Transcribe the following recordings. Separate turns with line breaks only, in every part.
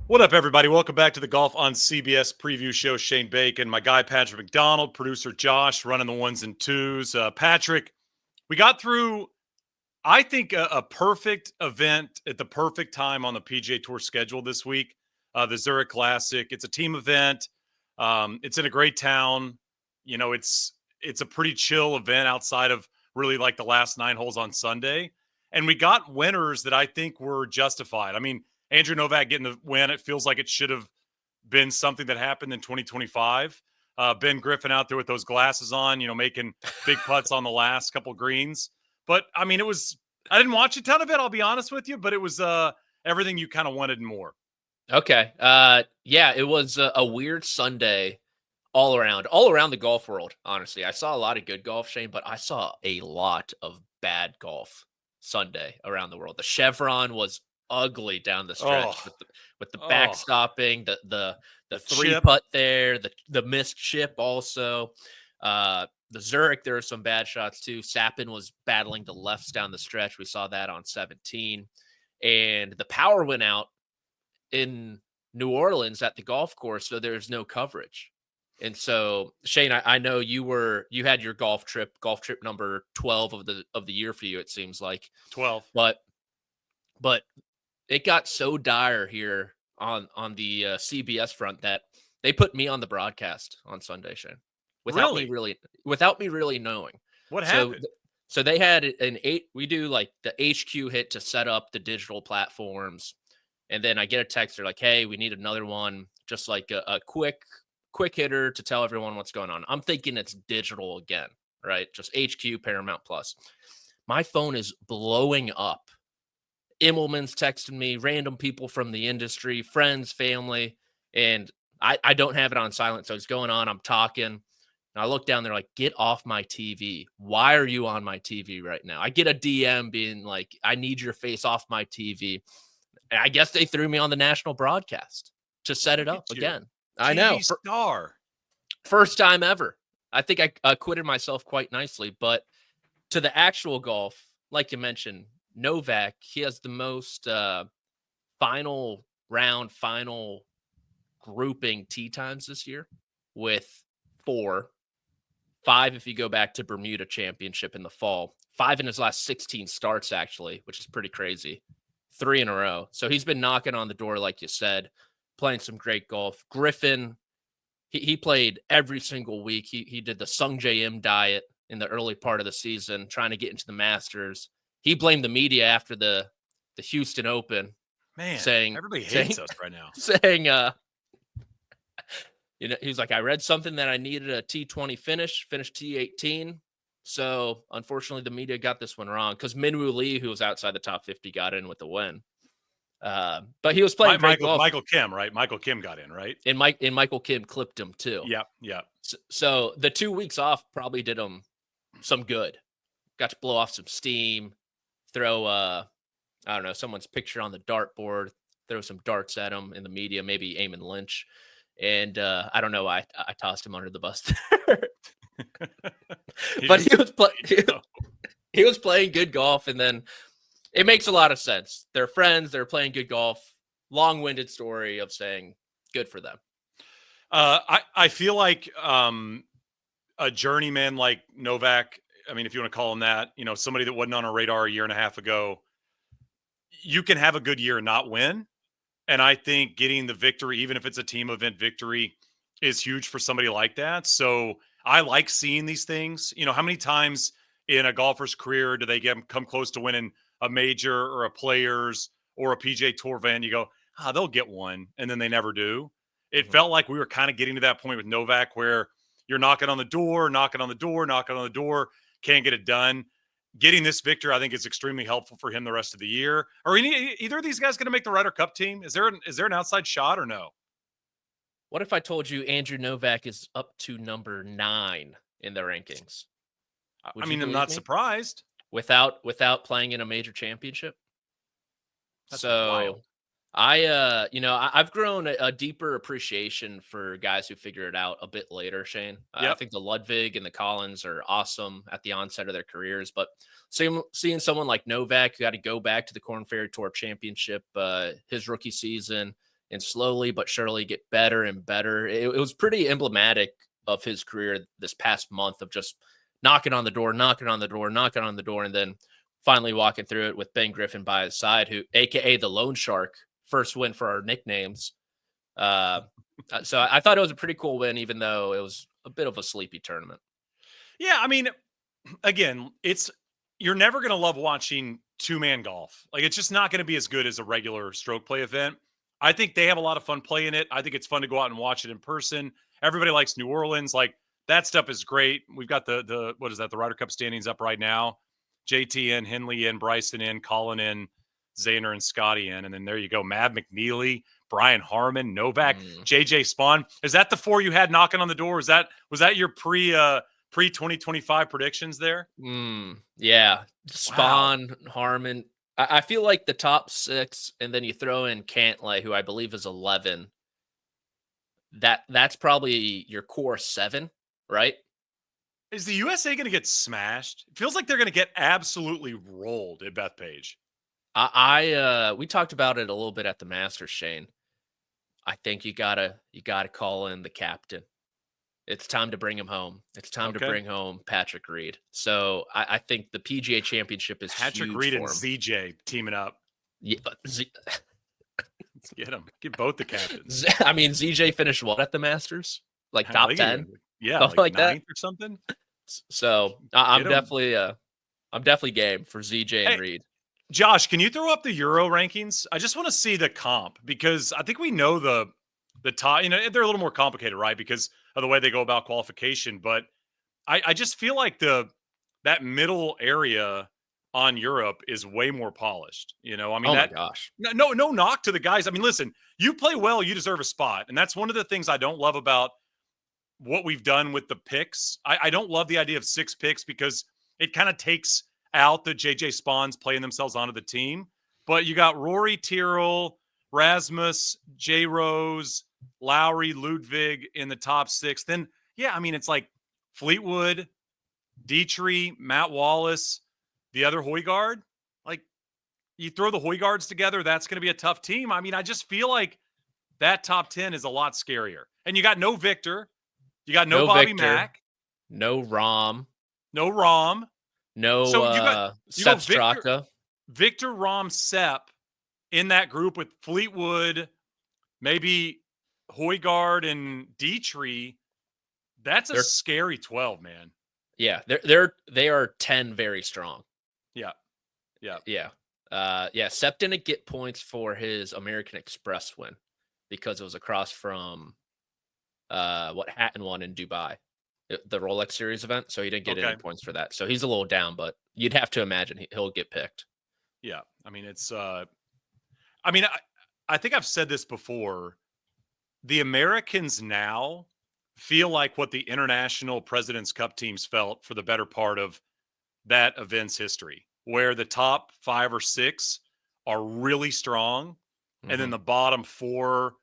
What up, everybody? Welcome back to the Golf on CBS preview show. Shane Bacon, my guy Patrick McDonald, producer Josh, running the ones and twos. Patrick, we got through, I think, a perfect event at the perfect time on the PGA Tour schedule this week. The Zurich Classic. It's a team event. It's in a great town. You know, it's a pretty chill event outside of really like the last 9 holes on Sunday. And we got winners that I think were justified. I mean, Andrew Novak getting the win, it feels like it should have been something that happened in 2025. Ben Griffin out there with those glasses on, you know, making big putts on the last couple greens. But, I mean, I didn't watch a ton of it, I'll be honest with you, but it was everything you kind of wanted and more.
Okay. Yeah, it was a weird Sunday all around the golf world, honestly. I saw a lot of good golf, Shane, but I saw a lot of bad golf Sunday around the world. The Chevron was ugly down the stretch with the backstopping, the three
chip.
putt there, the missed chip also. The Zurich, there were some bad shots too. Sappin was battling the lefts down the stretch. We saw that on 17. And the power went out in New Orleans at the golf course, so there's no coverage. And so, Shane, I know you had your golf trip number 12 of the year for you, it seems like.
12.
But it got so dire here on the CBS front that they put me on the broadcast on Sunday, Shane, without me really knowing
what happened.
So they had we do like the HQ hit to set up the digital platforms, and then I get a text. They're like, "Hey, we need another one, just like a quick hitter to tell everyone what's going on." I'm thinking it's digital again, right? Just HQ Paramount Plus. My phone is blowing up. Immelman's texting me, random people from the industry, friends, family, and I don't have it on silent, so it's going on. I'm talking, and I look down, they're like, "Get off my TV. Why are you on my TV right now?" I get a DM being like, "I need your face off my TV." And I guess they threw me on the national broadcast to set it up again. I know.
Star.
First time ever. I think I acquitted myself quite nicely, but to the actual golf, like you mentioned, Novak, he has the most final grouping tee times this year with 4, 5 if you go back to Bermuda Championship in the fall, 5 in his last 16 starts, actually, which is pretty crazy. 3 in a row. So he's been knocking on the door, like you said, playing some great golf. Griffin, he played every single week. He did the Sung J M diet in the early part of the season, trying to get into the Masters. He blamed the media after the Houston Open.
Man,
saying
everybody hates us right now.
Saying, he was like, "I read something that I needed a T20 finished T18. So unfortunately, the media got this one wrong," because Minwoo Lee, who was outside the top 50, got in with the win. But he was playing great golf.
Michael Kim, right? Michael Kim got in, right?
And Michael Kim clipped him too.
Yep.
So the 2 weeks off probably did him some good. Got to blow off some steam, throw I don't know, someone's picture on the dartboard, throw some darts at him in the media, maybe Eamon Lynch. And I don't know why I tossed him under the bus there. But he was playing good golf, and then it makes a lot of sense. They're friends, they're playing good golf. Long-winded story of saying good for them.
I feel like a journeyman like Novak, I mean, if you want to call him that, you know, somebody that wasn't on our radar a year and a half ago, you can have a good year and not win. And I think getting the victory, even if it's a team event victory, is huge for somebody like that. So I like seeing these things. You know, how many times in a golfer's career do they come close to winning a major or a Players or a PGA Tour event? You go, they'll get one, and then they never do. It felt like we were kind of getting to that point with Novak where you're knocking on the door, can't get it done. Getting this victory, I think, is extremely helpful for him the rest of the year. Are either of these guys going to make the Ryder Cup team? Is there an outside shot or no?
What if I told you Andrew Novak is up to number 9 in the rankings?
I'm not surprised.
Without playing in a major championship.
That's wild.
I've grown a deeper appreciation for guys who figure it out a bit later, Shane.
Yep.
I think the Ludwig and the Collins are awesome at the onset of their careers, but seeing someone like Novak who had to go back to the Korn Ferry Tour Championship his rookie season, and slowly but surely get better and better. It was pretty emblematic of his career this past month of just knocking on the door, and then finally walking through it with Ben Griffin by his side, who, AKA the Loan Shark, first win for our nicknames. So I thought it was a pretty cool win, even though it was a bit of a sleepy tournament.
Yeah, I mean, again, you're never going to love watching two-man golf. Like, it's just not going to be as good as a regular stroke play event. I think they have a lot of fun playing it. I think it's fun to go out and watch it in person. Everybody likes New Orleans. Like, that stuff is great. We've got the what is that? The Ryder Cup standings up right now. JT in, Henley in, Bryson in, Colin in, Zayner and Scotty in. And then there you go. Matt McNeely, Brian Harmon, Novak, JJ Spawn. Is that the four you had knocking on the door? Was that your pre-2025 predictions there?
Yeah. Spawn, wow. Harmon. I feel like the top 6, and then you throw in Cantlay, who I believe is 11. That's probably your core 7, right?
Is the USA going to get smashed? It feels like they're going to get absolutely rolled at Bethpage.
We talked about it a little bit at the Masters, Shane. I think you gotta call in the captain. It's time to bring him home. It's time to bring home Patrick Reed. So I think the PGA Championship is
Patrick
huge
Reed
for
and
him.
CJ teaming up.
Yeah,
Let's get them. Get both the captains.
I mean, CJ finished what at the Masters? Like top 10?
Yeah, like
that
or something.
So I'm definitely game for ZJ and Reed.
Josh, can you throw up the Euro rankings? I just want to see the comp because I think we know the top. You know, they're a little more complicated, right? Because of the way they go about qualification. But I just feel like that middle area on Europe is way more polished. You know, I mean,
my gosh,
no knock to the guys. I mean, listen, you play well, you deserve a spot, and that's one of the things I don't love about what we've done with the picks. I don't love the idea of 6 picks because it kind of takes out the JJ Spawns playing themselves onto the team. But you got Rory, Tyrrell, Rasmus, J. Rose, Lowry, Ludwig in the top 6. Then, yeah, I mean, it's like Fleetwood, Dietrich, Matt Wallace, the other Højgaard. Like, you throw the Højgaards together, that's going to be a tough team. I mean, I just feel like that top 10 is a lot scarier. And you got no Victor. You got no Bobby
Victor,
Mack.
No Rahm.
No Rahm.
No Sepp Straka.
Victor, Rahm, Sepp in that group with Fleetwood, maybe Højgaard and Dietrich. That's a scary 12, man.
Yeah, they are 10 very strong.
Yeah.
Sepp didn't get points for his American Express win because it was across from what Hatton won in Dubai, the Rolex Series event. So he didn't get any points for that. So he's a little down, but you'd have to imagine he'll get picked.
Yeah, I mean I think I've said this before. The Americans now feel like what the International President's Cup teams felt for the better part of that event's history, where the top 5 or 6 are really strong, and then the bottom 4,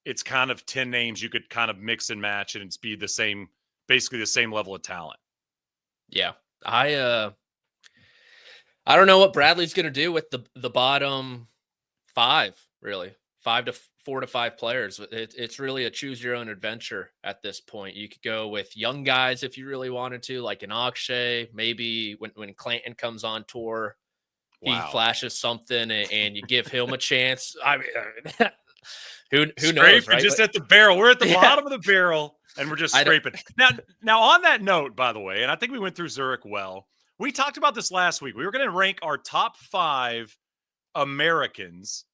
it's kind of 10 names you could kind of mix and match, and it's be basically the same level of talent.
Yeah, I don't know what Bradley's going to do with the bottom 5, really. 4 to 5 players. It's really a choose your own adventure at this point. You could go with young guys if you really wanted to, like an Akshay. Maybe when Clanton comes on tour, he flashes something and you give him a chance. I mean, who knows, right?
Just at the barrel. We're at the bottom of the barrel, and we're just scraping. Now, on that note, by the way, and I think we went through Zurich well, we talked about this last week. We were going to rank our top 5 Americans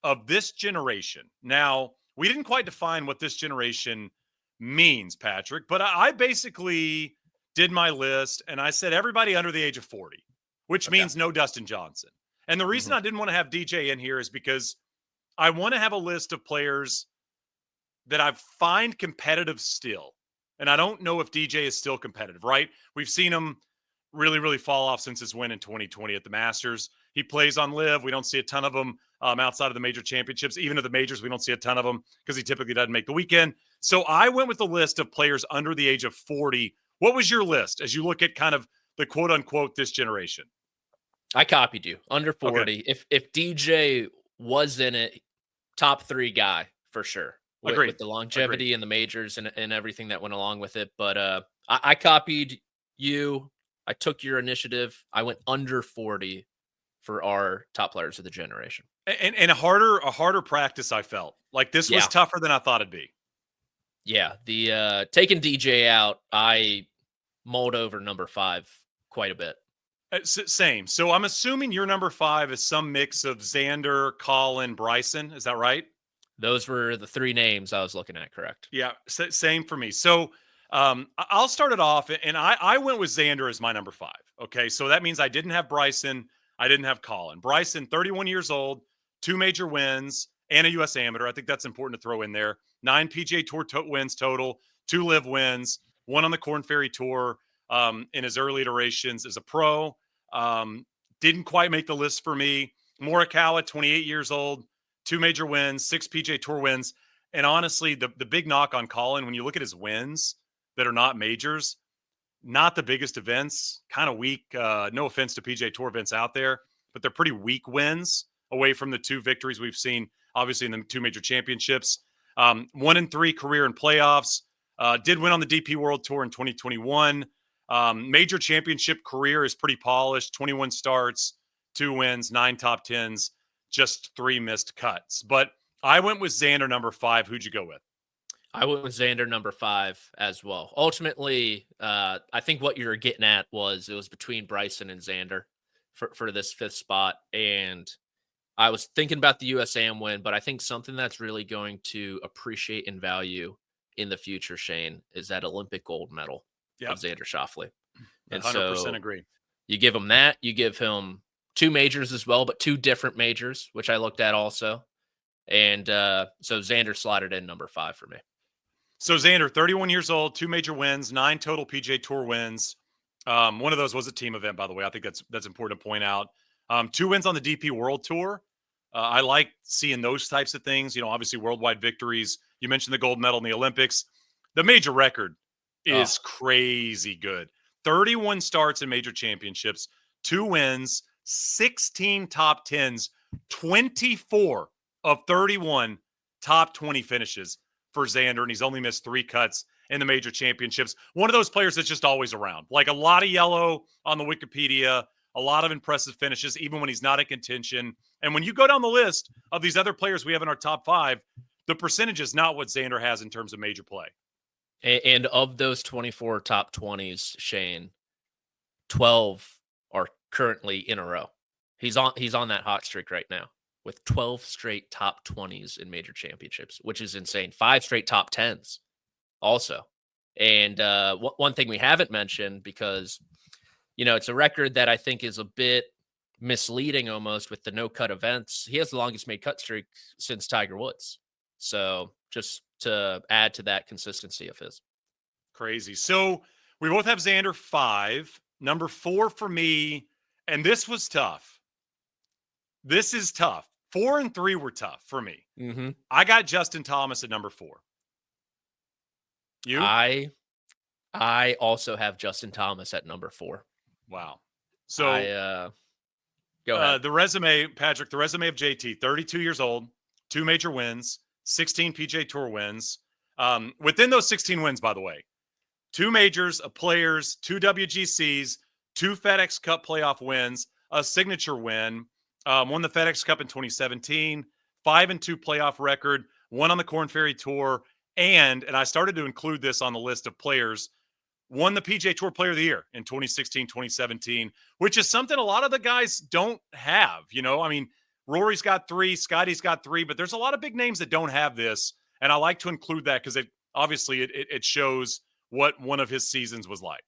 of this generation. Now, we didn't quite define what this generation means, Patrick, but I basically did my list, and I said everybody under the age of 40, which means no Dustin Johnson. And the reason I didn't want to have DJ in here is because I want to have a list of players that I find competitive still. And I don't know if DJ is still competitive, right? We've seen him really, really fall off since his win in 2020 at the Masters. He plays on LIV. We don't see a ton of them outside of the major championships. Even at the majors, we don't see a ton of them because he typically doesn't make the weekend. So I went with the list of players under the age of 40. What was your list as you look at kind of the quote unquote this generation?
I copied you. Under 40. Okay. If DJ was in it, top 3 guy for sure.
Agreed.
With the longevity and the majors and everything that went along with it. But I copied you. I took your initiative. I went under 40 for our top players of the generation.
And a harder practice, I felt. Like this was tougher than I thought it'd be.
Yeah. The taking DJ out, I mulled over number 5 quite a bit.
Same. So I'm assuming your number 5 is some mix of Xander, Colin, Bryson. Is that right?
Those were the 3 names I was looking at, correct?
Yeah, same for me. So I'll start it off, and I went with Xander as my number 5. Okay, so that means I didn't have Bryson. I didn't have Colin. Bryson, 31 years old, 2 major wins, and a U.S. Amateur. I think that's important to throw in there. 9 PGA Tour wins total, 2 live wins, 1 on the Korn Ferry Tour in his early iterations as a pro. Didn't quite make the list for me. Morikawa, 28 years old, 2 major wins, 6 PGA Tour wins. And honestly, the big knock on Colin, when you look at his wins that are not majors, not the biggest events, kind of weak. No offense to PGA Tour events out there, but they're pretty weak wins away from the 2 victories we've seen, obviously, in the 2 major championships. 1-3 career in playoffs. Did win on the DP World Tour in 2021. Major championship career is pretty polished. 21 starts, 2 wins, 9 top 10s, just 3 missed cuts. But I went with Xander number 5. Who'd you go with?
I went with Xander number 5 as well. Ultimately, I think what you were getting at was it was between Bryson and Xander for this 5th spot. And I was thinking about the USAM win, but I think something that's really going to appreciate in value in the future, Shane, is that Olympic gold medal of Xander Schauffele. And
100% agree.
You give him that. You give him 2 majors as well, but 2 different majors, which I looked at also. And so Xander slotted in number 5 for me.
So Xander, 31 years old, 2 major wins, 9 total PGA Tour wins. One of those was a team event, by the way. I think that's important to point out. 2 wins on the DP World Tour. I like seeing those types of things. You know, obviously worldwide victories. You mentioned the gold medal in the Olympics. The major record is crazy good. 31 starts in major championships, 2 wins, 16 top 10s, 24 of 31 top 20 finishes for Xander, and he's only missed 3 cuts in the major championships. One of those players that's just always around. Like a lot of yellow on the Wikipedia, a lot of impressive finishes, even when he's not in contention. And when you go down the list of these other players we have in our top 5, the percentage is not what Xander has in terms of major play.
And of those 24 top 20s, Shane, 12 are currently in a row. He's on that hot streak right now with 12 straight top 20s in major championships, which is insane. 5 straight top 10s also. And one thing we haven't mentioned, because, you know, it's a record that I think is a bit misleading almost with the no-cut events. He has the longest made cut streak since Tiger Woods. So just to add to that consistency of his.
Crazy. So we both have Xander 5. Number 4 for me, and this was tough. This is tough. 4 and 3 were tough for me.
Mm-hmm.
I got Justin Thomas at number 4. You?
I also have Justin Thomas at number 4.
Wow. So
go ahead.
The resume, Patrick, the resume of JT, 32 years old, 2 major wins, 16 PGA Tour wins. Within those 16 wins, by the way, 2 majors, a Players, 2 WGCs, 2 FedEx Cup playoff wins, a signature win, won the FedEx Cup in 2017, 5-2 playoff record, 1 on the Korn Ferry Tour, and I started to include this on the list of players, won the PGA Tour Player of the Year in 2016, 2017, which is something a lot of the guys don't have. You know, I mean, Rory's got 3, Scotty's got 3, but there's a lot of big names that don't have this, and I like to include that because it shows what one of his seasons was like.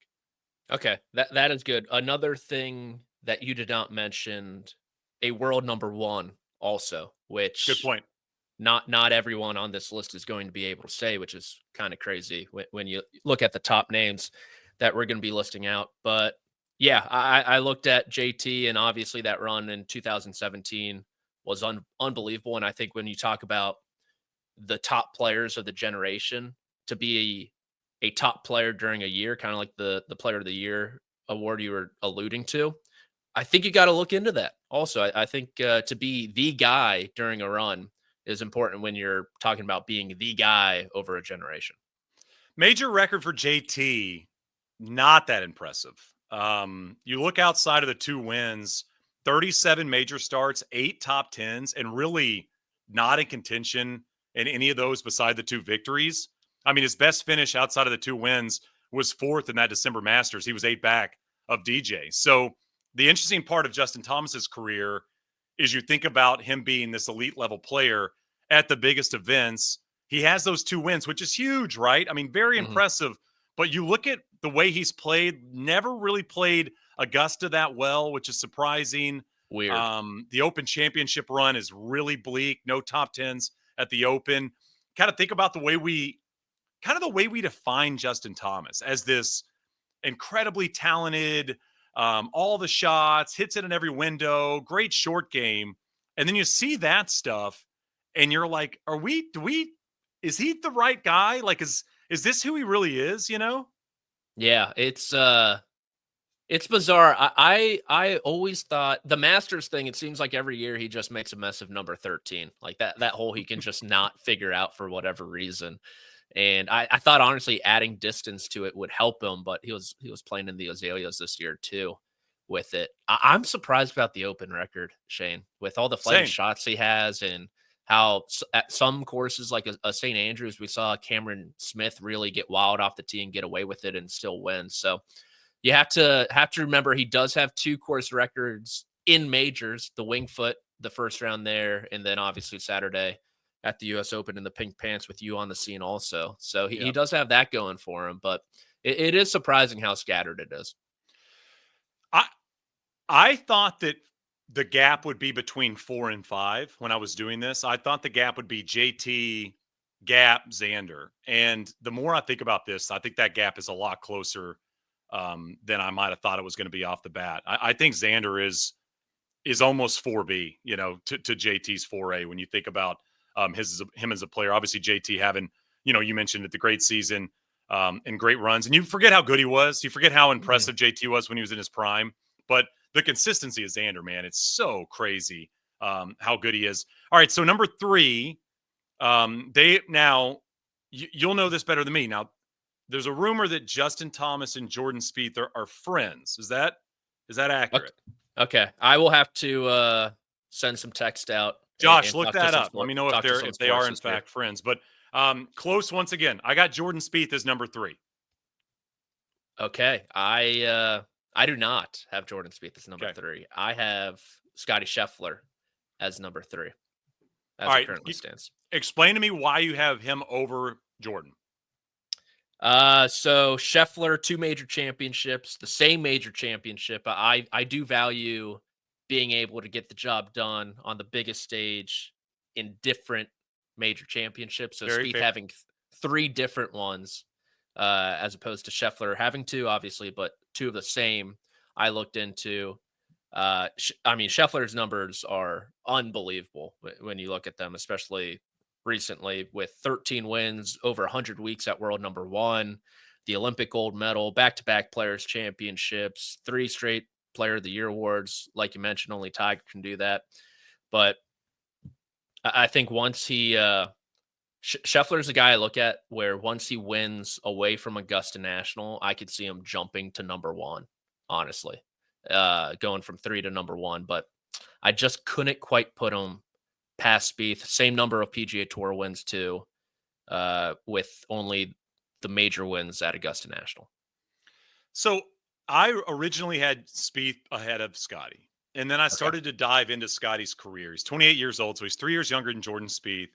Okay, that is good. Another thing that you did not mention, a world number 1 also, which
good point.
Not everyone on this list is going to be able to say, which is kind of crazy when you look at the top names that we're going to be listing out. But yeah, I looked at JT, and obviously that run in 2017 was unbelievable. And I think when you talk about the top players of the generation, to be a top player during a year, kind of like the Player of the Year award you were alluding to, I think you got to look into that. Also, I think to be the guy during a run is important when you're talking about being the guy over a generation.
Major record for JT, not that impressive. You look outside of the 2 wins, 37 major starts, 8 top 10s, and really not in contention in any of those beside the 2 victories. I mean, his best finish outside of the 2 wins was 4th in that December Masters. He was 8 back of DJ. So the interesting part of Justin Thomas's career is you think about him being this elite level player at the biggest events. He has those 2 wins, which is huge, right? I mean, very impressive. But you look at the way he's played, never really played Augusta that well, which is surprising.
Weird.
The Open Championship run is really bleak. No top 10s at the Open. Kind of think about the way we define Justin Thomas as this incredibly talented, all the shots, hits it in every window, great short game. And then you see that stuff and you're like, is he the right guy? Like, is this who he really is, you know?
Yeah, it's bizarre. I always thought the Masters thing, it seems like every year he just makes a mess of number 13. Like that hole he can just not figure out for whatever reason. And I thought honestly adding distance to it would help him, but he was playing in the azaleas this year too with it. I'm surprised about the Open record, Shane, with all the flight shots he has and how at some courses like a St. Andrews, we saw Cameron Smith really get wild off the tee and get away with it and still win. So you have to remember he does have 2 course records in majors, the Winged Foot, the first round there, and then obviously Saturday at the U.S. Open in the pink pants with you on the scene also. So he does have that going for him, but it is surprising how scattered it is.
I thought that the gap would be between 4 and 5 when I was doing this. I thought the gap would be JT, Gap, Xander. And the more I think about this, I think that gap is a lot closer than I might have thought it was going to be off the bat. I think Xander is almost 4B, you know, to JT's 4A when you think about him as a player. Obviously, JT having, you know, you mentioned it, the great season and great runs. And you forget how good he was. You forget how impressive JT was when he was in his prime. But the consistency of Xander, man, it's so crazy how good he is. All right, so number 3, you'll know this better than me. Now, there's a rumor that Justin Thomas and Jordan Spieth are friends. Is that accurate?
Okay. I will have to send some text out.
Josh, look that up. Let me know if they are in fact friends. But close once again. I got Jordan Spieth as number 3.
Okay. I do not have Jordan Spieth as number 3. I have Scotty Scheffler as number 3. As it currently stands. Explain
to me why you have him over Jordan.
So Scheffler, 2 major championships, the same major championship. I do value being able to get the job done on the biggest stage in different major championships. So Spieth having 3 different ones, as opposed to Scheffler having 2, obviously, but 2 of the same. I looked into. I mean, Scheffler's numbers are unbelievable when you look at them, especially recently with 13 wins, over 100 weeks at world number 1, the Olympic gold medal, back-to-back players championships, 3 straight player of the year awards. Like you mentioned, only Tiger can do that. But I think once he, Scheffler's the guy I look at where once he wins away from Augusta National, I could see him jumping to number 1, honestly, going from 3 to number 1. But I just couldn't quite put him past Spieth. Same number of PGA Tour wins too, with only the major wins at Augusta National.
So I originally had Spieth ahead of Scotty, and then I started to dive into Scotty's career. He's 28 years old, so he's 3 years younger than Jordan Spieth.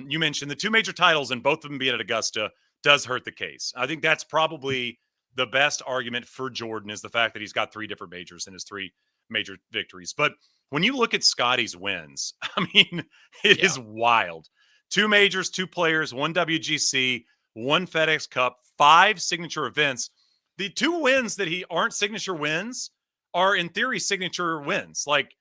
You mentioned the 2 major titles and both of them being at Augusta does hurt the case. I think that's probably the best argument for Jordan is the fact that he's got 3 different majors in his 3 major victories. But when you look at Scotty's wins, I mean, it is wild. 2 majors, 2 players, 1 WGC, 1 FedEx Cup, 5 signature events. The 2 wins that aren't signature wins are in theory signature wins, like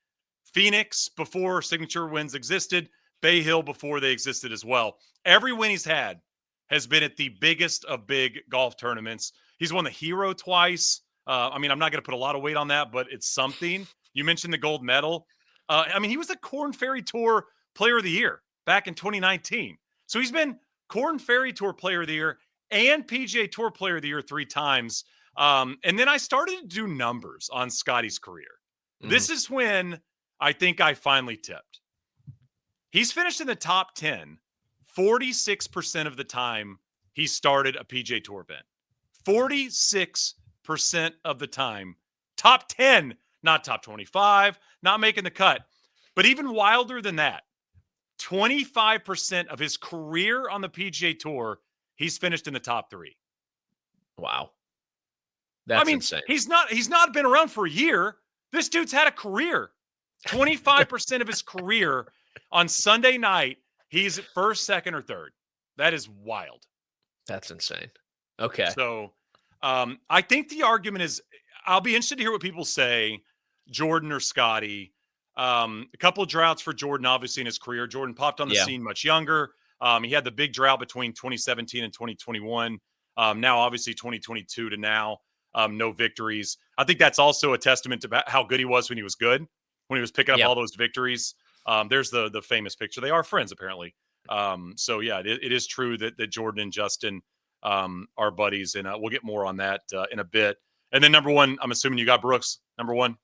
Phoenix before signature wins existed, Bay Hill before they existed as well. Every win he's had has been at the biggest of big golf tournaments. He's won the Hero twice. I mean, I'm not going to put a lot of weight on that, but it's something. You mentioned the gold medal. I mean, he was the Korn Ferry Tour Player of the Year. back in 2019. So he's been Korn Ferry Tour Player of the Year and PGA Tour Player of the Year 3 times. And then I started to do numbers on Scotty's career. This is when I think I finally tipped. He's finished in the top 10 46% of the time he started a PGA Tour event. 46% of the time. Top 10, not top 25, not making the cut. But even wilder than that, 25% of his career on the PGA Tour, he's finished in the top 3.
Wow. That's insane.
He's not been around for a year. This dude's had a career. 25% of his career on Sunday night, he's first, second, or third. That is wild.
That's insane. Okay.
So I think the argument is, I'll be interested to hear what people say, Jordan or Scotty. A couple of droughts for Jordan, obviously, in his career. Jordan popped on the scene much younger. He had the big drought between 2017 and 2021. Now, obviously, 2022 to now, no victories. I think that's also a testament to how good he was when he was good, when he was picking up all those victories. There's the famous picture. They are friends, apparently. So, yeah, it is true that Jordan and Justin are buddies, and we'll get more on that in a bit. And then number one, I'm assuming you got Brooks, number one.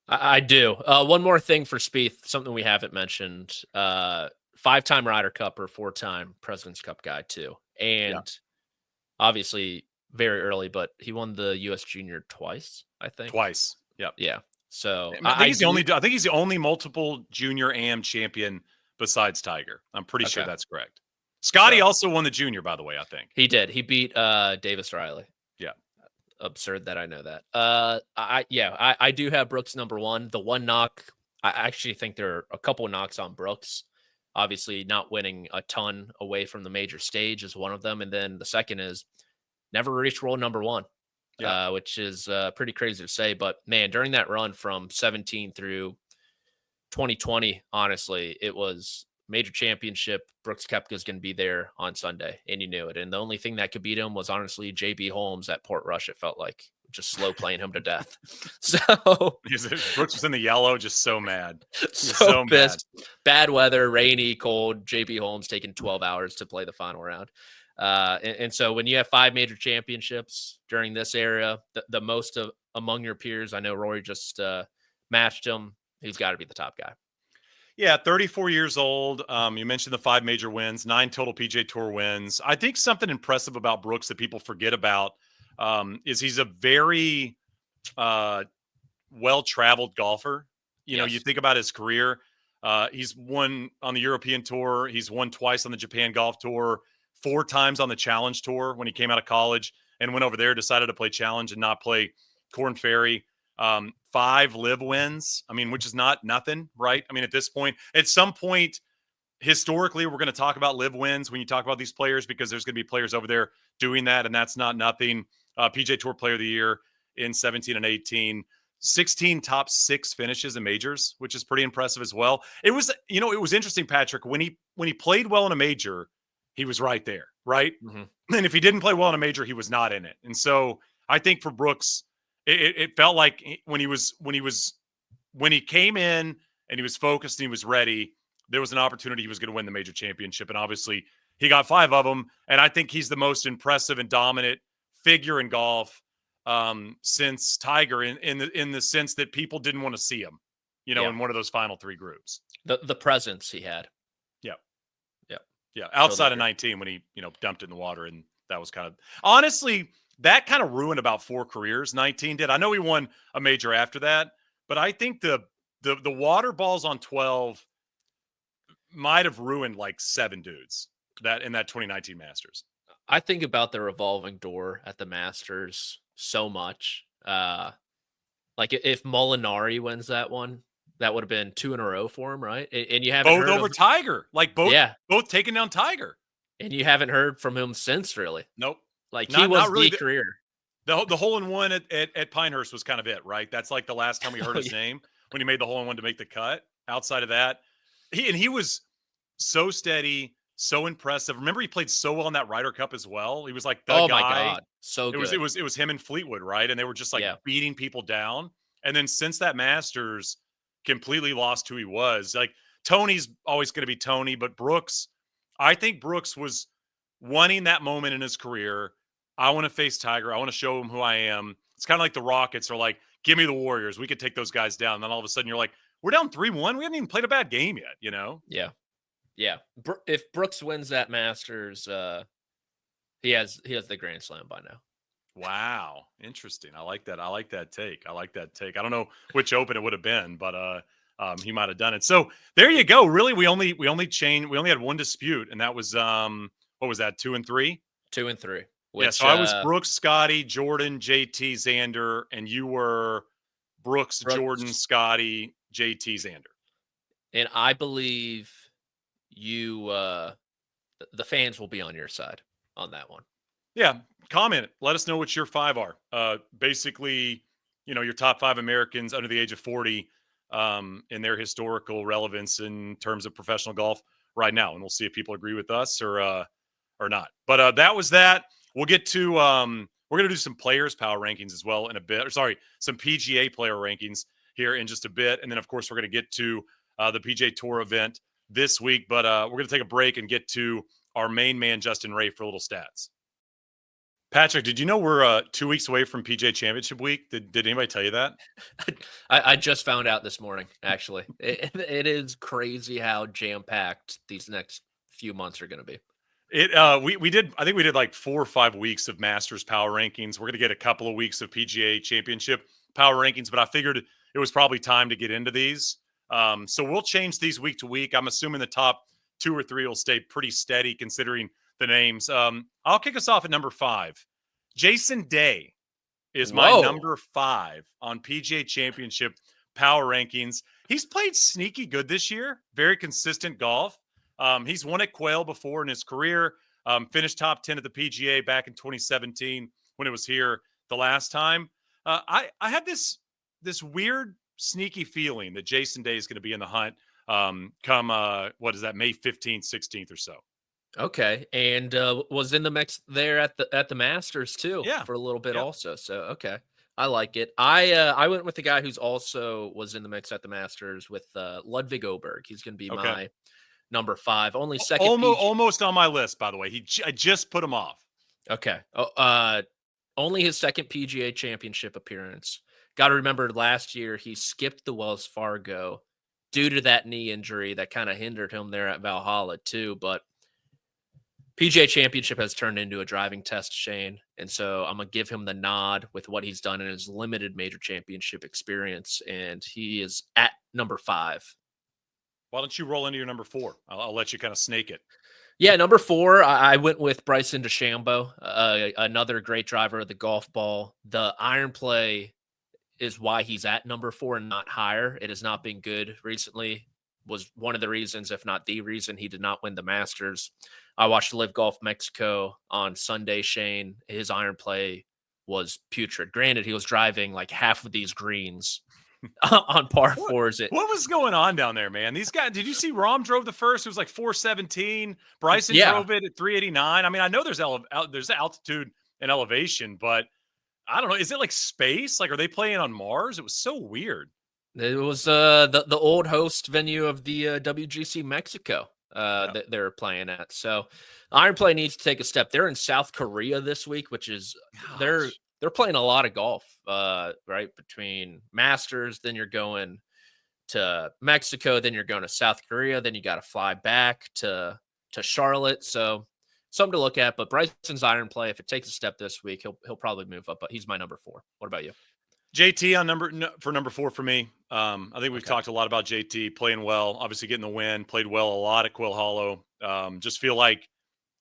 I do. One more thing for Spieth, something we haven't mentioned. 5-time Ryder Cup or 4-time President's Cup guy, too. And obviously very early, but he won the U.S. Junior twice, I think.
Twice. Yep.
Yeah. So
I think he's the only multiple junior AM champion besides Tiger. I'm pretty sure that's correct. Scotty also won the junior, by the way, I think.
He did. He beat Davis Riley.
Yeah.
Absurd that I know that. I do have Brooks number one. The one knock, I actually think there are a couple of knocks on Brooks. Obviously, not winning a ton away from the major stage is one of them. And then the second is never reached world number one, which is pretty crazy to say. But, man, during that run from 17 through 2020, honestly, it was major championship. Brooks Koepka's going to be there on Sunday, and you knew it. And the only thing that could beat him was honestly JB Holmes at Port Rush. It felt like just slow playing him to death. So
Brooks was in the yellow, just so mad,
so pissed. Mad. Bad weather, rainy, cold. JB Holmes taking 12 hours to play the final round. And so when you have 5 major championships during this era, the most of among your peers, I know Rory just matched him. He's got to be the top guy.
Yeah, 34 years old. You mentioned the 5 major wins, 9 total PGA Tour wins. I think something impressive about Brooks that people forget about is he's a very well-traveled golfer. You know, you think about his career. He's won on the European Tour. He's won twice on the Japan Golf Tour, 4 times on the Challenge Tour when he came out of college and went over there, decided to play Challenge and not play Korn Ferry. 5 live wins. I mean, which is not nothing, right? I mean, at some point, historically, we're going to talk about live wins when you talk about these players because there's going to be players over there doing that, and that's not nothing. PGA Tour Player of the Year in 17 and 18. 16 top 6 finishes in majors, which is pretty impressive as well. It was interesting, Patrick, when he played well in a major, he was right there, right? Mm-hmm. And if he didn't play well in a major, he was not in it. And so I think for Brooks, it felt like when he came in and he was focused and he was ready, there was an opportunity he was going to win the major championship. And obviously he got 5 of them. And I think he's the most impressive and dominant figure in golf since Tiger in the sense that people didn't want to see him, in one of those final 3 groups.
The presence he had.
Yeah. Outside of 19 when he, dumped it in the water. And that was honestly, that kind of ruined about 4 careers. 19 did. I know he won a major after that, but I think the water balls on 12 might have ruined like 7 dudes in that 2019 Masters.
I think about the revolving door at the Masters so much. Like if Molinari wins that one, that would have been 2 in a row for him, right? And you haven't
both
heard
over Tiger, like both taking down Tiger.
And you haven't heard from him since, really.
Nope.
Like he was really the career.
The hole-in-one at Pinehurst was kind of it, right? That's like the last time we heard his name when he made the hole-in-one to make the cut. Outside of that, he was so steady, so impressive. Remember, he played so well in that Ryder Cup as well. He was like the guy.
My God, so good.
It was him and Fleetwood, right? And they were just like beating people down. And then since that Masters, completely lost who he was. Like Tony's always going to be Tony, but Brooks, I think Brooks was wanting that moment in his career. I want to face Tiger. I want to show him who I am. It's kind of like the Rockets are like, give me the Warriors. We could take those guys down. And then all of a sudden you're like, we're down 3-1. We haven't even played a bad game yet, you know?
Yeah. Yeah. If Brooks wins that Masters, he has the Grand Slam by now.
Wow. Interesting. I like that. I like that take. I don't know which Open it would have been, but he might have done it. So there you go. Really, we only had one dispute, and that was what was that, 2 and 3?
2 and 3.
Yeah, so I was Brooks, Scotty, Jordan, JT, Xander, and you were Brooks, Jordan, Scotty, JT, Xander.
And I believe you, the fans will be on your side on that one.
Yeah, comment. Let us know what your 5 are. Basically, your top 5 Americans under the age of 40 in their historical relevance in terms of professional golf right now, and we'll see if people agree with us or not. But that was that. We'll get to we're going to do some players power rankings as well in a bit. Or sorry, some PGA player rankings here in just a bit, and then of course we're going to get to the PGA Tour event this week. But we're going to take a break and get to our main man Justin Ray for a little stats. Patrick, did you know we're 2 weeks away from PGA Championship week? Did anybody tell you that?
I just found out this morning, actually. It is crazy how jam-packed these next few months are going to be.
We did like 4 or 5 weeks of Masters power rankings. We're going to get a couple of weeks of PGA Championship power rankings, but I figured it was probably time to get into these. So we'll change these week to week. I'm assuming the top 2 or 3 will stay pretty steady considering the names. I'll kick us off at number 5. Jason Day is my number 5 on PGA Championship power rankings. He's played sneaky good this year. Very consistent golf. He's won at Quail before in his career. Finished top 10 at the PGA back in 2017 when it was here the last time. I had this weird sneaky feeling that Jason Day is going to be in the hunt come May 15th, 16th or so.
Okay, and was in the mix there at the Masters too, for a little bit also. So okay, I like it. I went with the guy who's also was in the mix at the Masters with Ludwig Oberg. He's going to be my number 5. Only second,
almost on my list, by the way. I just put him off.
Okay, only his second PGA Championship appearance. Got to remember last year he skipped the Wells Fargo due to that knee injury that kind of hindered him there at Valhalla too, but PGA Championship has turned into a driving test, Shane, and so I'm going to give him the nod with what he's done in his limited major championship experience, and he is at number 5.
Why don't you roll into your number 4? I'll let you kind of snake it.
Yeah, number 4, I went with Bryson DeChambeau, another great driver of the golf ball. The iron play is why he's at number 4 and not higher. It has not been good recently. Was one of the reasons, if not the reason, he did not win the Masters. I watched Live Golf Mexico on Sunday, Shane. His iron play was putrid. Granted, he was driving like half of these greens on par 4s.
What was going on down there, man? These guys, did you see Rahm drove the first? It was like 417. Bryson drove it at 389. I mean, I know there's altitude and elevation, but I don't know. Is it like space? Like, are they playing on Mars? It was so weird.
It was the old host venue of the WGC Mexico that they're playing at. So iron play needs to take a step. They're in South Korea this week, which is they're playing a lot of golf, right? Between Masters, then you're going to Mexico, then you're going to South Korea, then you got to fly back to Charlotte. So something to look at. But Bryson's iron play, if it takes a step this week, he'll probably move up. But he's my number 4. What about you?
JT on number 4 for me. I think we've talked a lot about JT playing well, obviously getting the win, played well a lot at Quail Hollow. Just feel like,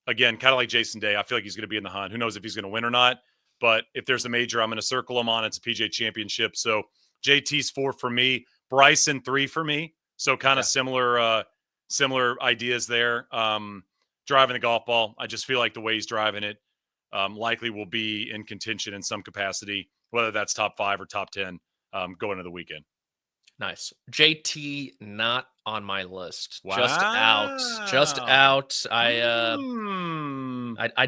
again, kind of like Jason Day, I feel like he's going to be in the hunt. Who knows if he's going to win or not? But if there's a major, I'm going to circle him on. It's a PGA Championship. So JT's 4 for me. Bryson 3 for me. So kind of similar ideas there. Driving the golf ball, I just feel like the way he's driving it likely will be in contention in some capacity, whether that's top 5 or top 10 going into the weekend.
Nice. JT not on my list.
Wow.
Just out. I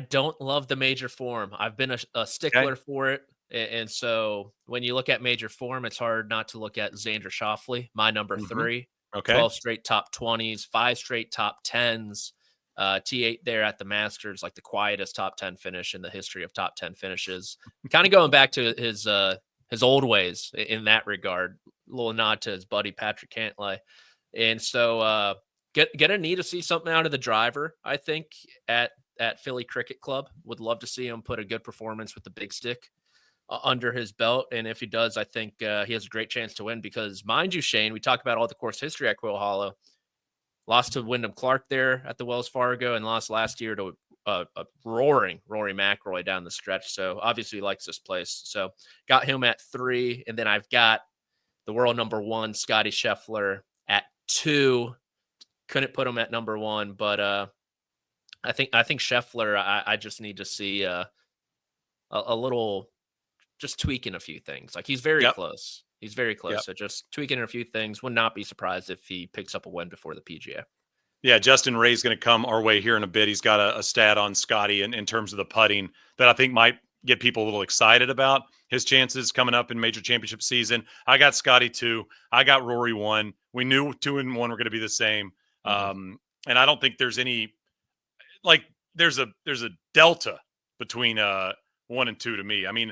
don't love the major form. I've been a stickler for it. And so when you look at major form, it's hard not to look at Xander Schauffele, my number 3.
Okay.
12 straight top 20s, 5 straight top 10s. T8 there at the Masters, like the quietest top 10 finish in the history of top 10 finishes. Kind of going back to his old ways in that regard. A little nod to his buddy Patrick Cantlay. And so gonna need to see something out of the driver, I think, at Philly Cricket Club. Would love to see him put a good performance with the big stick under his belt. And if he does, I think he has a great chance to win because, mind you, Shane, we talk about all the course history at Quail Hollow. Lost to Wyndham Clark there at the Wells Fargo and lost last year to a roaring Rory McIlroy down the stretch. So obviously he likes this place. So got him at 3. And then I've got the world number 1, Scotty Scheffler, at 2. Couldn't put him at number 1, but I think Scheffler, I just need to see a little, just tweaking a few things. Like he's very close. He's very close.
Yep.
So just tweaking a few things. Would not be surprised if he picks up a win before the PGA.
Yeah, Justin Ray's going to come our way here in a bit. He's got a stat on Scotty in terms of the putting that I think might get people a little excited about his chances coming up in major championship season. I got Scotty 2. I got Rory 1. We knew 2 and 1 were going to be the same. And I don't think there's any, like, there's a delta between 1 and 2 to me. I mean,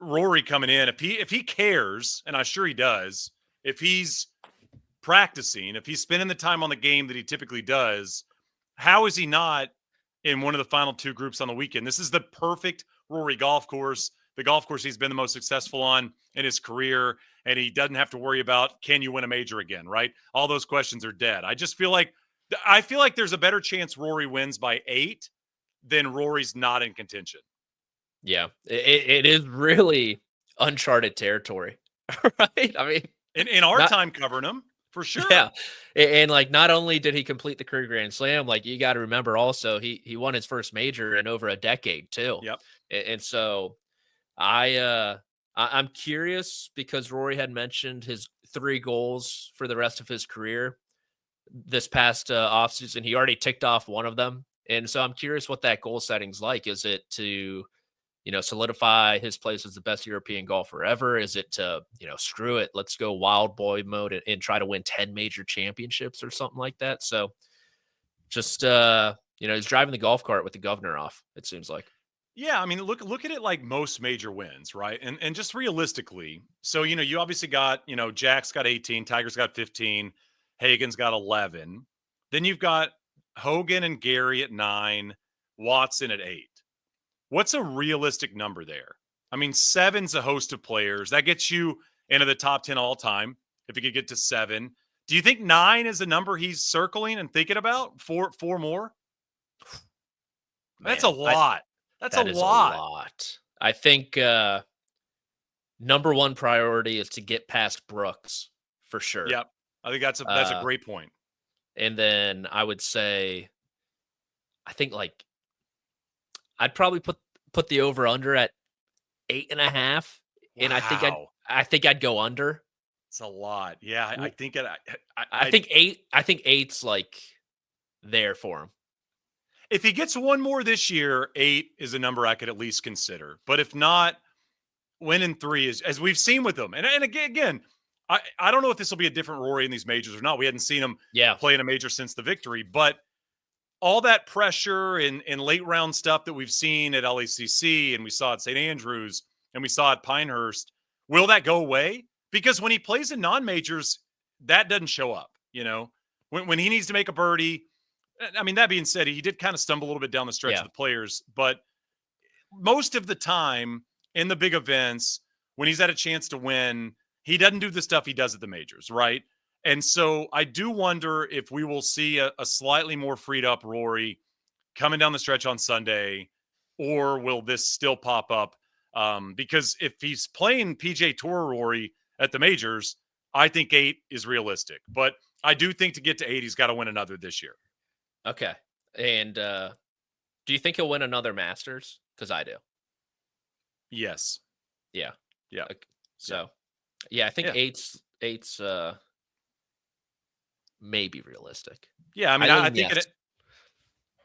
Rory coming in, if he cares, and I'm sure he does, if he's practicing, if he's spending the time on the game that he typically does, how is he not in one of the final 2 groups on the weekend? This is the perfect Rory golf course, the golf course he's been the most successful on in his career, and he doesn't have to worry about, can you win a major again, right? All those questions are dead. I feel like there's a better chance Rory wins by 8 than Rory's not in contention.
Yeah, it is really uncharted territory, right? I mean,
in our time covering him, for sure.
Yeah, and like not only did he complete the career Grand Slam, like you got to remember also he won his first major in over a decade too.
Yep.
And so I'm curious because Rory had mentioned his 3 goals for the rest of his career this past offseason. He already ticked off one of them, and so I'm curious what that goal setting's like. Is it to solidify his place as the best European golfer ever? Is it to, screw it, let's go wild boy mode and try to win 10 major championships or something like that? So just, he's driving the golf cart with the governor off, it seems like.
Yeah, I mean, look at it like most major wins, right? And just realistically, so, you obviously got, Jack's got 18, Tiger's got 15, Hagen's got 11. Then you've got Hogan and Gary at 9, Watson at 8. What's a realistic number there? I mean, 7's a host of players. That gets you into the top 10 all time if you could get to 7. Do you think 9 is a number he's circling and thinking about? Four more? That's a lot. That's a lot.
I think number 1 priority is to get past Brooks for sure.
Yep. I think that's a great point.
And then I would say, I think like I'd probably put the over under at 8.5, and
Wow.
I think I'd go under.
It's a lot. Yeah, I think it.
I think 8. I think 8's like there for him.
If he gets one more this year, 8 is a number I could at least consider. But if not, winning 3 is, as we've seen with him. And again, I don't know if this will be a different Rory in these majors or not. We hadn't seen him play in a major since the victory, but all that pressure and late round stuff that we've seen at LACC and we saw at St. Andrews and we saw at Pinehurst, will that go away? Because when he plays in non-majors, that doesn't show up, when he needs to make a birdie. I mean, that being said, he did kind of stumble a little bit down the stretch of the players, but most of the time in the big events, when he's had a chance to win, he doesn't do the stuff he does at the majors, right? And so I do wonder if we will see a slightly more freed up Rory coming down the stretch on Sunday, or will this still pop up? Because if he's playing PGA Tour Rory at the majors, I think 8 is realistic. But I do think to get to 8, he's got to win another this year.
Okay. And do you think he'll win another Masters? Because I do.
Yes.
Yeah.
Yeah.
Okay. So, yeah, I think 8's maybe realistic.
Yeah, I mean, I think yes.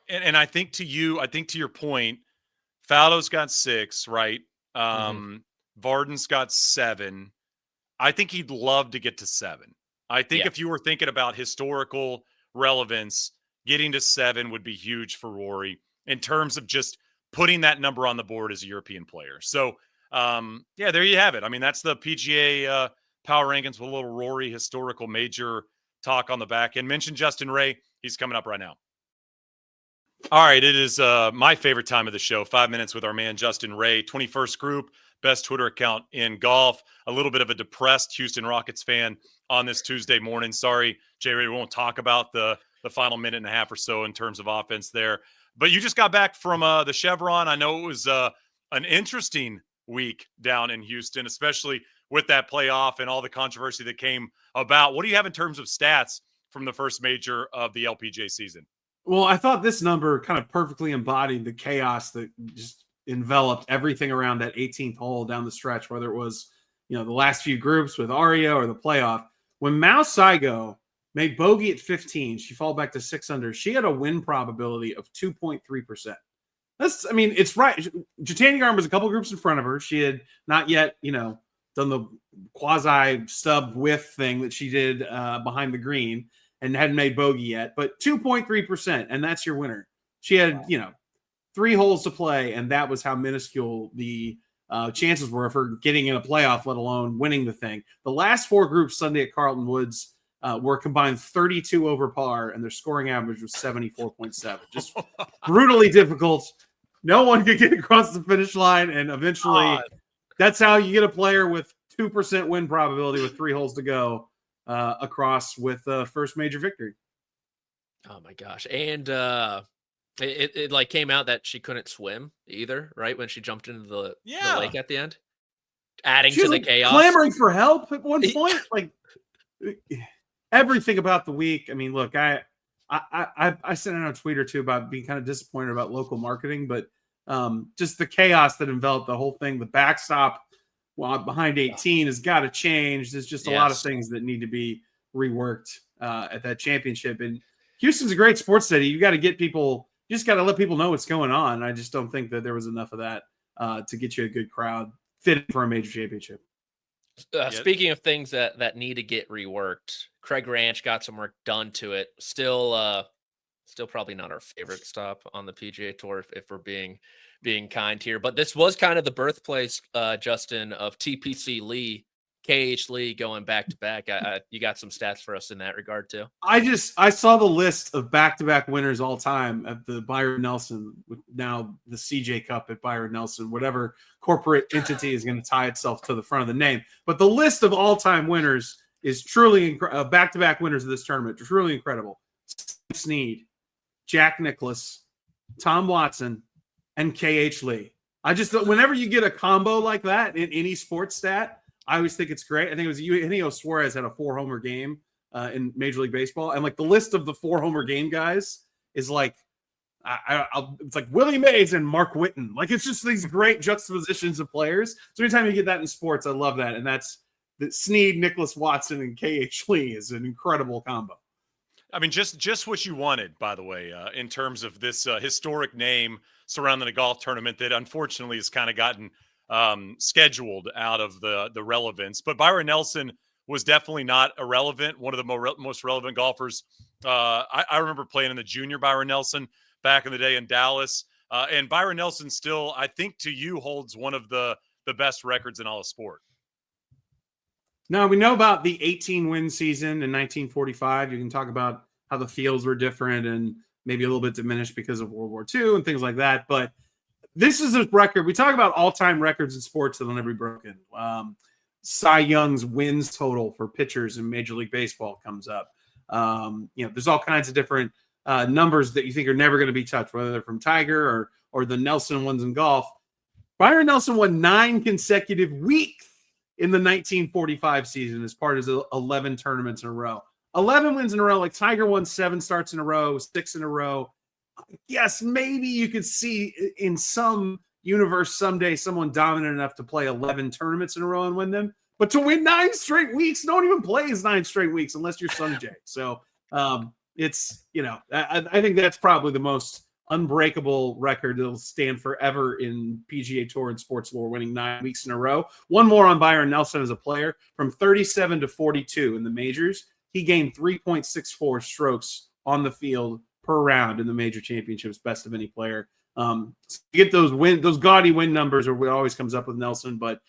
And I think to your point, Faldo's got 6, right? Varden's got 7. I think he'd love to get to 7. I think
Yeah.
if you were thinking about historical relevance, getting to 7 would be huge for Rory in terms of just putting that number on the board as a European player. So, yeah, there you have it. I mean, that's the PGA Power Rankings with a little Rory historical major talk on the back end. Mention Justin Ray. He's coming up right now. All right, it is my favorite time of the show, 5 minutes with our man Justin Ray, 21st Group, best Twitter account in golf. A little bit of a depressed Houston Rockets fan on this Tuesday morning. Sorry, Jay Ray, we won't talk about the final minute and a half or so in terms of offense there. But you just got back from the Chevron. I know it was an interesting week down in Houston, especially with that playoff and all the controversy that came about. What do you have in terms of stats from the first major of the LPGA season?
Well, I thought this number kind of perfectly embodied the chaos that just enveloped everything around that 18th hole down the stretch, whether it was, the last few groups with Aria or the playoff. When Mao Saigo made bogey at 15, she fell back to 6 under. She had a win probability of 2.3%. It's right. Jitani Garn was a couple groups in front of her. She had not yet, done the quasi stub whiff thing that she did behind the green and hadn't made bogey yet, but 2.3%, and that's your winner. She had, 3 holes to play, and that was how minuscule the chances were of her getting in a playoff, let alone winning the thing. The last 4 groups Sunday at Carlton Woods were combined 32 over par, and their scoring average was 74.7. Just brutally difficult. No one could get across the finish line, and eventually that's how you get a player with 2% win probability with 3 holes to go across with the first major victory.
Oh my gosh. And it like came out that she couldn't swim either, right? When she jumped into the lake at the end. Adding
she
to
was
the chaos.
Clamoring for help at one point. Like everything about the week. I mean, look, I sent out a tweet or two about being kind of disappointed about local marketing, but just the chaos that enveloped the whole thing, the backstop behind 18 has got to change. There's just a lot of things that need to be reworked at that championship. And Houston's a great sports city. You got to get people, you just got to let people know what's going on. I just don't think that there was enough of that to get you a good crowd fitting for a major championship.
Speaking of things that need to get reworked, Craig Ranch got some work done to it. Still probably not our favorite stop on the PGA Tour if we're being kind here. But this was kind of the birthplace, Justin, of TPC Lee, KH Lee going back to back. You got some stats for us in that regard too?
I saw the list of back-to-back winners all time at the Byron Nelson, now the CJ Cup at Byron Nelson, whatever corporate entity is going to tie itself to the front of the name. But the list of all-time winners is truly back-to-back winners of this tournament. Truly incredible. Snead, Jack Nicklaus, Tom Watson, and KH Lee. Whenever you get a combo like that in any sports stat, I always think it's great. I think it was Eugenio Suarez had a 4-homer game in Major League Baseball, and like the list of the 4-homer game guys is like, it's like Willie Mays and Mark Whitten. Like it's just these great juxtapositions of players. So anytime you get that in sports, I love that, and that's the Snead, Nicholas Watson, and KH Lee is an incredible combo.
I mean, just what you wanted, by the way, in terms of this historic name surrounding a golf tournament that unfortunately has kind of gotten scheduled out of the relevance. But Byron Nelson was definitely not irrelevant. One of the most relevant golfers. I remember playing in the junior Byron Nelson back in the day in Dallas. And Byron Nelson still, I think to you, holds one of the best records in all of sport.
Now, we know about the 18-win season in 1945. You can talk about how the fields were different and maybe a little bit diminished because of World War II and things like that. But this is a record. We talk about all-time records in sports that'll never be broken. Cy Young's wins total for pitchers in Major League Baseball comes up. There's all kinds of different numbers that you think are never going to be touched, whether they're from Tiger or the Nelson ones in golf. Byron Nelson won 9 consecutive weeks in the 1945 season as part of his 11 tournaments in a row. 11 wins in a row, like Tiger won 7 starts in a row, 6 in a row. Yes, maybe you could see in some universe someday someone dominant enough to play 11 tournaments in a row and win them. But to win 9 straight weeks, no one even plays 9 straight weeks unless you're Sungjae. So it's, I think that's probably the most unbreakable record that'll stand forever in PGA Tour and sports lore, winning 9 weeks in a row. One more on Byron Nelson as a player. From 37 to 42 in the majors, he gained 3.64 strokes on the field per round in the major championships, best of any player. So you get those gaudy win numbers, or what always comes up with Nelson, but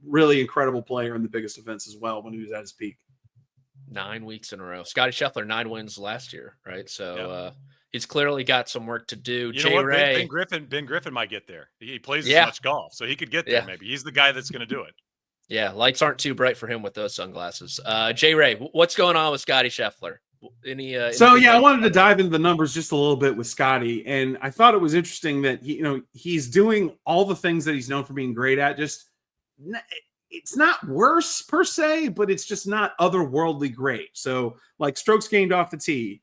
really incredible player in the biggest events as well when he was at his peak.
9 weeks in a row. Scotty Scheffler, 9 wins last year, right? So he's clearly got some work to do.
You know what? Ben Griffin might get there. He plays as much golf, so he could get there maybe. He's the guy that's going to do it.
Yeah, lights aren't too bright for him with those sunglasses. J. Ray, what's going on with Scotty Scheffler?
I wanted to dive into the numbers just a little bit with Scotty, and I thought it was interesting that he's doing all the things that he's known for being great at. Just it's not worse per se, but it's just not otherworldly great. So, like strokes gained off the tee,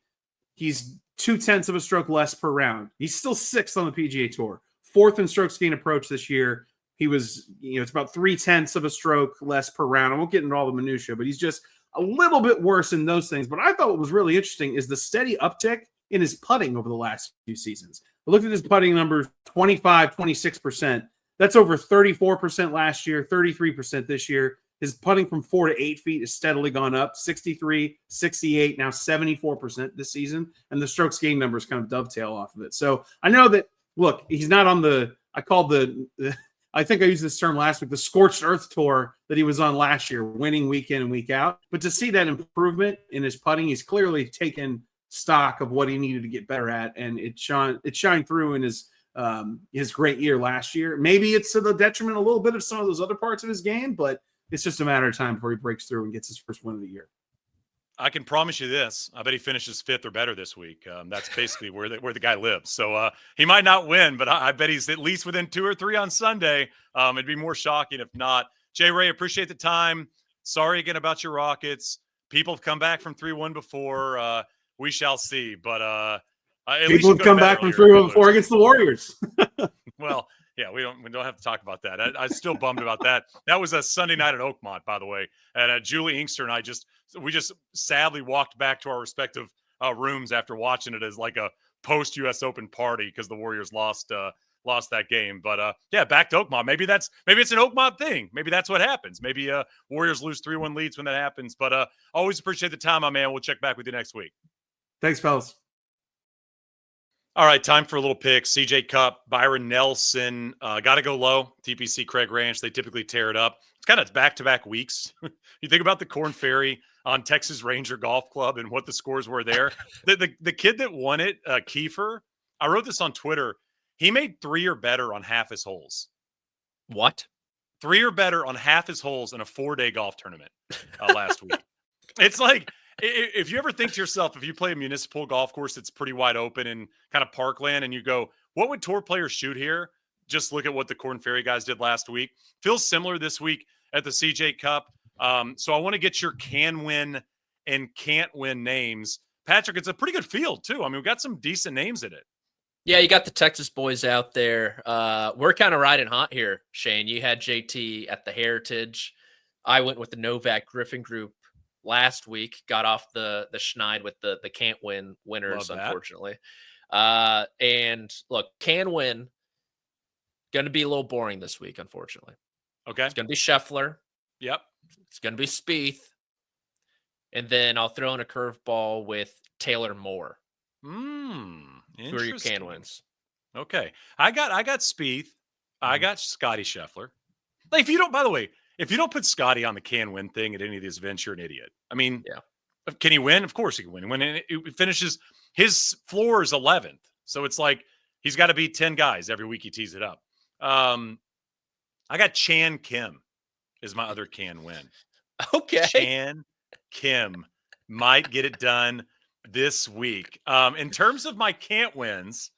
he's 0.2 of a stroke less per round. He's still 6th on the PGA Tour, 4th in strokes gained approach this year. He was, it's about 0.3 of a stroke less per round. I won't get into all the minutia, but he's just a little bit worse in those things. But I thought what was really interesting is the steady uptick in his putting over the last few seasons. I looked at his putting numbers, 25, 26%. That's over 34% last year, 33% this year. His putting from 4 to 8 feet has steadily gone up, 63, 68, now 74% this season. And the strokes gained numbers kind of dovetail off of it. So I know that, look, he's not on I think I used this term last week, the scorched earth tour that he was on last year, winning week in and week out. But to see that improvement in his putting, he's clearly taken stock of what he needed to get better at, and it shined through in his great year last year. Maybe it's to the detriment a little bit of some of those other parts of his game, but it's just a matter of time before he breaks through and gets his first win of the year.
I can promise you this. I bet he finishes 5th or better this week. That's basically where the guy lives. So he might not win, but I bet he's at least within 2 or 3 on Sunday. It'd be more shocking if not. Jay Ray, appreciate the time. Sorry again about your Rockets. People have come back from 3-1 before. We shall see. But
people have come back from 3-1 before against the Warriors.
Well, yeah, we don't have to talk about that. I was still bummed about that. That was a Sunday night at Oakmont, by the way. And Julie Inkster and I we just sadly walked back to our respective rooms after watching it as like a post U.S. Open party because the Warriors lost that game. But back to Oakmont. Maybe it's an Oakmont thing. Maybe that's what happens. Maybe Warriors lose 3-1 leads when that happens. But always appreciate the time, my man. We'll check back with you next week.
Thanks, fellas.
All right, time for a little pick. CJ CUP, Byron Nelson. Got to go low. TPC Craig Ranch. They typically tear it up. It's kind of back-to-back weeks. You think about the Korn Ferry on Texas Ranger Golf Club and what the scores were there. The kid that won it, Kiefer, I wrote this on Twitter. He made 3 or better on half his holes.
What?
3 or better on half his holes in a 4-day golf tournament last week. It's like, if you ever think to yourself, if you play a municipal golf course that's pretty wide open and kind of parkland, and you go, what would tour players shoot here? Just look at what the Korn Ferry guys did last week. Feels similar this week at the CJ Cup. So I want to get your can win and can't win names. Patrick, it's a pretty good field, too. I mean, we've got some decent names in it.
Yeah, you got the Texas boys out there. We're kind of riding hot here, Shane. You had JT at the Heritage. I went with the Novak Griffin group last week, got off the schneid with the can't win winners, unfortunately. And look, can win, going to be a little boring this week, unfortunately.
Okay.
It's going to be Scheffler.
Yep.
It's going to be Spieth. And then I'll throw in a curveball with Taylor Moore. Who are your can wins?
Okay. I got Spieth. I got Scotty Scheffler. Like, if you don't put Scotty on the can win thing at any of these events, you're an idiot. I mean, yeah. Can he win? Of course he can win. When it finishes, his floor is 11th. So it's like he's got to beat 10 guys every week he tees it up. I got Chan Kim is my other can win.
Okay.
Chan Kim might get it done this week. In terms of my can't wins,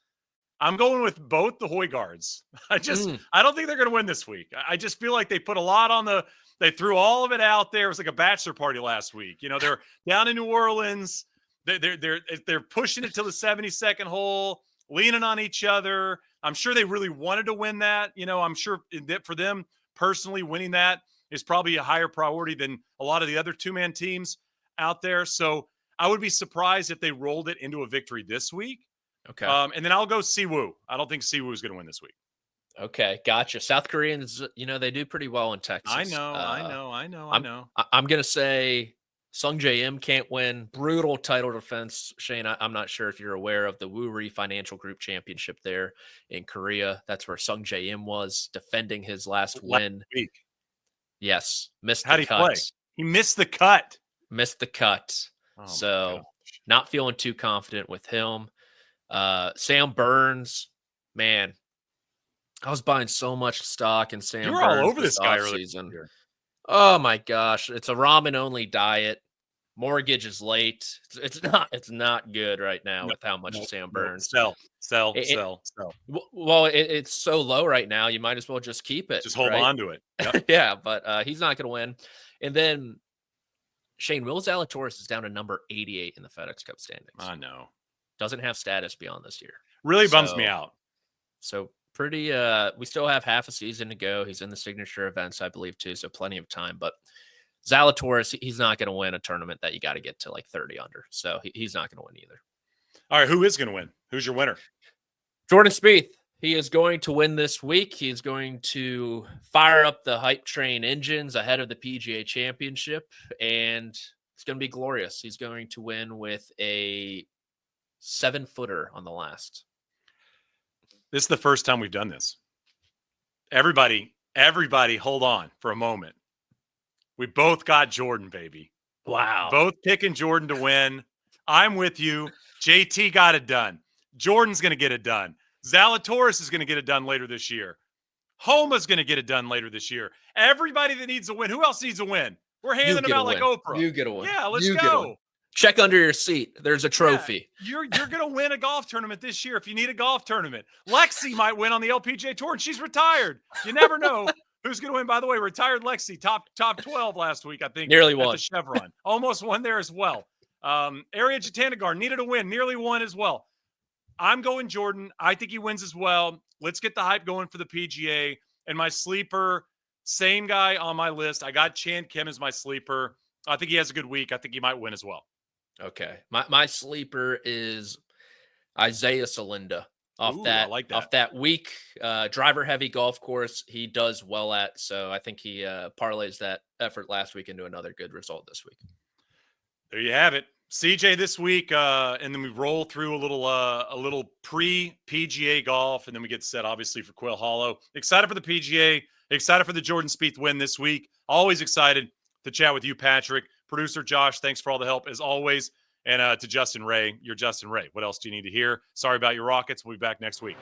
I'm going with both the Hoygaards. I don't think they're going to win this week. I just feel like they put a lot on they threw all of it out there. It was like a bachelor party last week. They're down in New Orleans. They're pushing it to the 72nd hole, leaning on each other. I'm sure they really wanted to win that. I'm sure that for them personally, winning that is probably a higher priority than a lot of the other two-man teams out there. So I would be surprised if they rolled it into a victory this week.
Okay.
And then I'll go Siwoo. I don't think Siwoo is going to win this week.
Okay. Gotcha. South Koreans, they do pretty well in Texas.
I know.
I'm going to say Sung J M can't win. Brutal title defense. Shane, I'm not sure if you're aware of the Woori Financial Group Championship there in Korea. That's where Sung J M was defending his last win.
Week.
Yes. Missed
How'd
the
he
cut.
play? He missed the cut.
Missed the cut.
Oh,
so not feeling too confident with him. Sam Burns, man, I was buying so much stock in Sam
You were
Burns
all over this guy early
offseason.
this year.
Oh my gosh, it's a ramen only diet. Mortgage is late. It's not good right now with how much Sam Burns.
Sell.
Well, it's so low right now. You might as well just keep it.
Just hold on to it. Yep.
Yeah, but he's not going to win. And then Shane, Will Zalatoris is down to number 88 in the FedEx Cup standings.
I know.
Doesn't have status beyond this year.
Really bums me out.
So pretty, we still have half a season to go. He's in the signature events, I believe, too. So plenty of time. But Zalatoris, he's not going to win a tournament that you got to get to like 30 under. So he's not going to win either.
All right. Who is going to win? Who's your winner?
Jordan Spieth. He is going to win this week. He is going to fire up the hype train engines ahead of the PGA Championship, and it's going to be glorious. He's going to win with a 7-footer on the last.
This is the first time we've done this. Everybody, hold on for a moment. We both got Jordan, baby.
Wow.
Both picking Jordan to win. I'm with you. JT got it done. Jordan's going to get it done. Zalatoris is going to get it done later this year. Homa's going to get it done later this year. Everybody that needs a win. Who else needs a win? We're handing them out like Oprah.
You get a win.
Yeah, let's go.
Check under your seat. There's a trophy.
Yeah, you're going to win a golf tournament this year if you need a golf tournament. Lexi might win on the LPGA Tour, and she's retired. You never know who's going to win. By the way, retired Lexi, top 12 last week, I think.
Nearly won.
The Chevron. Almost won there as well. Ariya Jutanugarn needed a win. Nearly won as well. I'm going Jordan. I think he wins as well. Let's get the hype going for the PGA. And my sleeper, same guy on my list. I got Chan Kim as my sleeper. I think he has a good week. I think he might win as well.
Okay. My sleeper is Isaiah Salinda off that weak driver heavy golf course he does well at. So I think he parlays that effort last week into another good result this week.
There you have it. CJ this week, and then we roll through a little pre-PGA golf, and then we get set, obviously, for Quail Hollow. Excited for the PGA, excited for the Jordan Spieth win this week. Always excited to chat with you, Patrick. Producer Josh, thanks for all the help, as always. And to Justin Ray, you're Justin Ray. What else do you need to hear? Sorry about your Rockets. We'll be back next week.